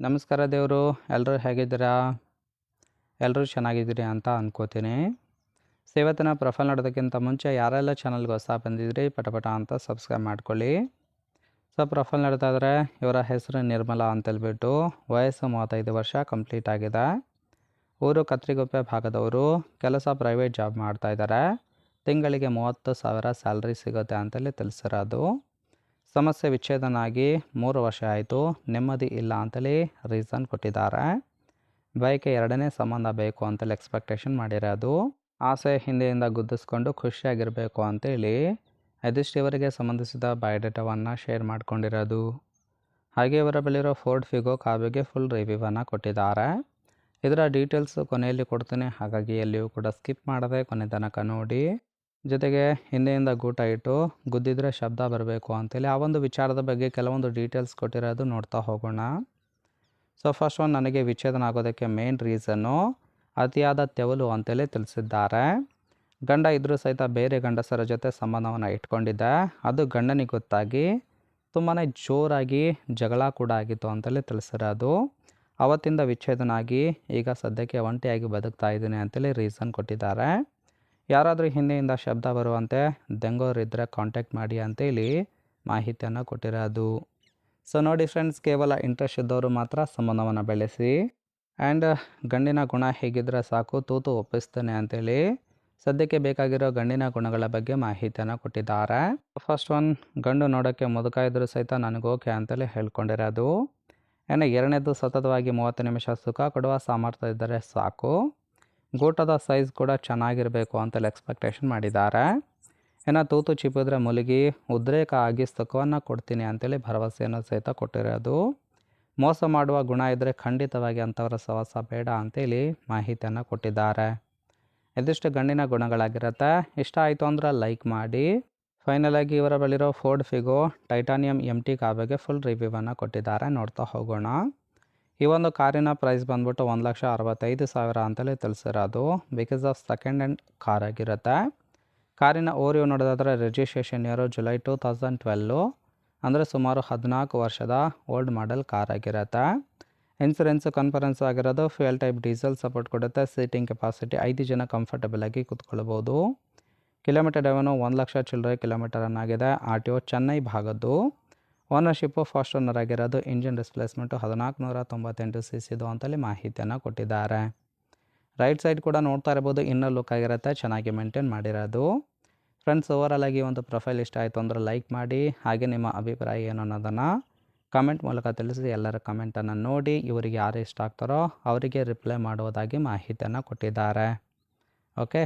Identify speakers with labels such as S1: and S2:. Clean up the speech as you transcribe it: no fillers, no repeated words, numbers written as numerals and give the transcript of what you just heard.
S1: ನಮಸ್ಕಾರ ದೇವರು. ಎಲ್ಲರೂ ಹೇಗಿದ್ದೀರಾ? ಎಲ್ಲರೂ ಚೆನ್ನಾಗಿದ್ದೀರಿ ಅಂತ ಅನ್ಕೋತೀನಿ. ಸೊ ಇವತ್ತಿನ ಪ್ರೊಫೈಲ್ ನೋಡೋದಕ್ಕಿಂತ ಮುಂಚೆ ಯಾರೆಲ್ಲ ಚಾನಲ್ಗೆ ಹೊಸ ಬಂದಿದ್ರಿ ಪಟ ಅಂತ ಸಬ್ಸ್ಕ್ರೈಬ್ ಮಾಡ್ಕೊಳ್ಳಿ. ಸೊ ಪ್ರೊಫೈಲ್ ನೋಡ್ತಾ ಇದ್ರೆ ಇವರ ಹೆಸರು ನಿರ್ಮಲಾ ಅಂತೇಳ್ಬಿಟ್ಟು, ವಯಸ್ಸು 35 ವರ್ಷ ಕಂಪ್ಲೀಟ್ ಆಗಿದೆ. ಊರು ಕತ್ರಿಗುಪ್ಪೆ ಭಾಗದವರು, ಕೆಲಸ ಪ್ರೈವೇಟ್ ಜಾಬ್ ಮಾಡ್ತಾ ಇದ್ದಾರೆ. ತಿಂಗಳಿಗೆ 30,000 ಸ್ಯಾಲ್ರಿ ಸಿಗುತ್ತೆ ಅಂತೇಳಿ ತಿಳಿಸಿರೋದು. ಸಮಸ್ಯೆ ವಿಚ್ಛೇದನ ಆಗಿ 3 ವರ್ಷ ಆಯಿತು, ನೆಮ್ಮದಿ ಇಲ್ಲ ಅಂತೇಳಿ ರೀಸನ್ ಕೊಟ್ಟಿದ್ದಾರೆ. ಬಯಕೆ ಎರಡನೇ ಸಂಬಂಧ ಬೇಕು ಅಂತೇಳಿ ಎಕ್ಸ್ಪೆಕ್ಟೇಷನ್ ಮಾಡಿರೋದು. ಆಸೆ ಹಿಂದೆಯಿಂದ ಗುದ್ದಿಸ್ಕೊಂಡು ಖುಷಿಯಾಗಿರಬೇಕು ಅಂತೇಳಿ ಇದಿಷ್ಟು ಇವರಿಗೆ ಸಂಬಂಧಿಸಿದ ಬಯೋಡೇಟಾವನ್ನು ಶೇರ್ ಮಾಡ್ಕೊಂಡಿರೋದು. ಹಾಗೆ ಇವರ ಬಳಿರೋ ಫೋರ್ಡ್ ಫಿಗೋ ಕಾಬಿಗೆ ಫುಲ್ ರಿವ್ಯೂವನ್ನು ಕೊಟ್ಟಿದ್ದಾರೆ. ಇದರ ಡೀಟೇಲ್ಸು ಕೊನೆಯಲ್ಲಿ ಕೊಡ್ತೀನಿ, ಹಾಗಾಗಿ ಎಲ್ಲಿಯೂ ಕೂಡ ಸ್ಕಿಪ್ ಮಾಡದೆ ಕೊನೆ ತನಕ ನೋಡಿ. ಜೊತೆಗೆ ಹಿಂದೆಯಿಂದ ಗೂಟ ಇಟ್ಟು ಗುದ್ದಿದ್ರೆ ಶಬ್ದ ಬರಬೇಕು ಅಂತೇಳಿ ಆ ಒಂದು ವಿಚಾರದ ಬಗ್ಗೆ ಕೆಲವೊಂದು ಡೀಟೇಲ್ಸ್ ಕೊಟ್ಟಿರೋದು ನೋಡ್ತಾ ಹೋಗೋಣ. ಸೊ ಫಸ್ಟ್ ಒನ್, ನನಗೆ ವಿಚ್ಛೇದನ ಆಗೋದಕ್ಕೆ ಮೇನ್ ರೀಸನ್ನು ಅತಿಯಾದ ತೆವಲು ಅಂತೇಳಿ ತಿಳಿಸಿದ್ದಾರೆ. ಗಂಡ ಇದ್ರೂ ಸಹಿತ ಬೇರೆ ಗಂಡಸರ ಜೊತೆ ಸಂಬಂಧವನ್ನು ಇಟ್ಕೊಂಡಿದ್ದೆ. ಅದು ಗಂಡನಿಗೆ ಗೊತ್ತಾಗಿ ತುಂಬಾ ಜೋರಾಗಿ ಜಗಳ ಕೂಡ ಆಗಿತ್ತು ಅಂತೇಳಿ ತಿಳಿಸಿರೋದು. ಅವತ್ತಿಂದ ವಿಚ್ಛೇದನ ಆಗಿ ಈಗ ಸದ್ಯಕ್ಕೆ ಒಂಟಿಯಾಗಿ ಬದುಕ್ತಾ ಇದ್ದೀನಿ ಅಂತೇಳಿ ರೀಸನ್ ಕೊಟ್ಟಿದ್ದಾರೆ. ಯಾರಾದರೂ ಹಿಂದೆಯಿಂದ ಶಬ್ದ ಬರುವಂತೆ ದೆಂಗೋರಿದ್ದರೆ ಕಾಂಟ್ಯಾಕ್ಟ್ ಮಾಡಿ ಅಂತೇಳಿ ಮಾಹಿತಿಯನ್ನು ಕೊಟ್ಟಿರೋದು. ಸೊ ನೋಡಿ ಫ್ರೆಂಡ್ಸ್, ಕೇವಲ ಇಂಟ್ರೆಸ್ಟ್ ಇದ್ದವರು ಮಾತ್ರ ಸಂಬಂಧವನ್ನು ಬೆಳೆಸಿ. ಆ್ಯಂಡ್ ಗಂಡಿನ ಗುಣ ಹೇಗಿದ್ದರೆ ಸಾಕು, ತೂತು ಒಪ್ಪಿಸ್ತೇನೆ ಅಂತೇಳಿ ಸದ್ಯಕ್ಕೆ ಬೇಕಾಗಿರೋ ಗಂಡಿನ ಗುಣಗಳ ಬಗ್ಗೆ ಮಾಹಿತಿಯನ್ನು ಕೊಟ್ಟಿದ್ದಾರೆ. ಫಸ್ಟ್ ಒನ್, ಗಂಡು ನೋಡೋಕ್ಕೆ ಮುದುಕ ಇದ್ರೂ ಸಹಿತ ನನಗೆ ಓಕೆ ಅಂತೇಳಿ ಹೇಳ್ಕೊಂಡಿರೋದು. ಇನ್ನು ಎರಡನೇದು, ಸತತವಾಗಿ 30 ನಿಮಿಷ ಸುಖ ಕೊಡುವ ಸಾಮರ್ಥ್ಯ ಇದ್ದರೆ ಸಾಕು. ಗೂಟದ ಸೈಜ್ ಕೂಡ ಚೆನ್ನಾಗಿರಬೇಕು ಅಂತೇಳಿ ಎಕ್ಸ್ಪೆಕ್ಟೇಷನ್ ಮಾಡಿದ್ದಾರೆ. ಇನ್ನು ತೂತು ಚಿಪ್ಪಿದ್ರೆ ಮುಳುಗಿ ಉದ್ರೇಕ ಆಗಿ ಸುಖವನ್ನು ಕೊಡ್ತೀನಿ ಅಂತೇಳಿ ಭರವಸೆಯನ್ನು ಸಹಿತ ಕೊಟ್ಟಿರೋದು. ಮೋಸ ಮಾಡುವ ಗುಣ ಇದ್ದರೆ ಖಂಡಿತವಾಗಿ ಅಂಥವರ ಸಹವಾಸ ಬೇಡ ಅಂತೇಳಿ ಮಾಹಿತಿಯನ್ನು ಕೊಟ್ಟಿದ್ದಾರೆ. ಇದಿಷ್ಟು ಗಂಡಿನ ಗುಣಗಳಾಗಿರುತ್ತೆ. ಇಷ್ಟ ಆಯಿತು ಅಂದ್ರೆ ಲೈಕ್ ಮಾಡಿ. ಫೈನಲ್ ಆಗಿ ಇವರ ಬಳಿರೋ ಫೋರ್ಡ್ ಫಿಗೋ ಟೈಟಾನಿಯಂ MT ಕಾಬಿಗೆ ಫುಲ್ ರಿವ್ಯೂವನ್ನು ಕೊಟ್ಟಿದ್ದಾರೆ, ನೋಡ್ತಾ ಹೋಗೋಣ. ಈ ಒಂದು ಕಾರಿನ ಪ್ರೈಸ್ ಬಂದ್ಬಿಟ್ಟು 1,65,000 ಅಂತಲೇ ತಿಳಿಸಿರೋದು. Because of second hand car ಆಗಿರುತ್ತೆ. ಕಾರಿನ ಓರಿಯೋ ನೋಡೋದಾದರೆ ರಿಜಿಸ್ಟ್ರೇಷನ್ ಇಯರು ಜುಲೈ 2012, ಅಂದರೆ ಸುಮಾರು 14 ವರ್ಷದ ಓಲ್ಡ್ ಮಾಡೆಲ್ ಕಾರ್ ಆಗಿರುತ್ತೆ. ಇನ್ಸೂರೆನ್ಸು ಕನ್ಫರೆನ್ಸ್ ಆಗಿರೋದು. ಫ್ಯೂಯಲ್ ಟೈಪ್ ಡೀಸೆಲ್ ಸಪೋರ್ಟ್ ಕೊಡುತ್ತೆ. ಸೀಟಿಂಗ್ ಕೆಪಾಸಿಟಿ 5 ಜನ ಕಂಫರ್ಟಬಲ್ ಆಗಿ ಕೂತ್ಕೊಳ್ಬೋದು. ಕಿಲೋಮೀಟರ್ ಡ್ರೈವನು 1,00,000 ಚಿಲ್ಲರೆ ಕಿಲೋಮೀಟರ್ ಆಗಿದೆ. RTO ಚೆನ್ನೈ ಭಾಗದ್ದು. ಓನರ್ಶಿಪ್ಪು ಫಸ್ಟ್ ಓನರ್ ಆಗಿರೋದು. ಇಂಜಿನ್ ಡಿಸ್ಪ್ಲೇಸ್ಮೆಂಟು 1498 cc ಅಂತೇಳಿ ಮಾಹಿತಿಯನ್ನು ಕೊಟ್ಟಿದ್ದಾರೆ. ರೈಟ್ ಸೈಡ್ ಕೂಡ ನೋಡ್ತಾ ಇರ್ಬೋದು, ಇನ್ನರ್ ಲುಕ್ ಆಗಿರುತ್ತೆ, ಚೆನ್ನಾಗಿ ಮೇಂಟೈನ್ ಮಾಡಿರೋದು. ಫ್ರೆಂಡ್ಸ್, ಓವರಾಲ್ ಆಗಿ ಒಂದು ಪ್ರೊಫೈಲ್ ಇಷ್ಟ ಆಯಿತು ಅಂದರೆ ಲೈಕ್ ಮಾಡಿ. ಹಾಗೆ ನಿಮ್ಮ ಅಭಿಪ್ರಾಯ ಏನು ಅನ್ನೋದನ್ನು ಕಮೆಂಟ್ ಮೂಲಕ ತಿಳಿಸಿ. ಎಲ್ಲರ ಕಮೆಂಟನ್ನು ನೋಡಿ ಇವರಿಗೆ ಯಾರು ಇಷ್ಟ ಆಗ್ತಾರೋ ಅವರಿಗೆ ರಿಪ್ಲೈ ಮಾಡುವುದಾಗಿ ಮಾಹಿತಿಯನ್ನು ಕೊಟ್ಟಿದ್ದಾರೆ. ಓಕೆ,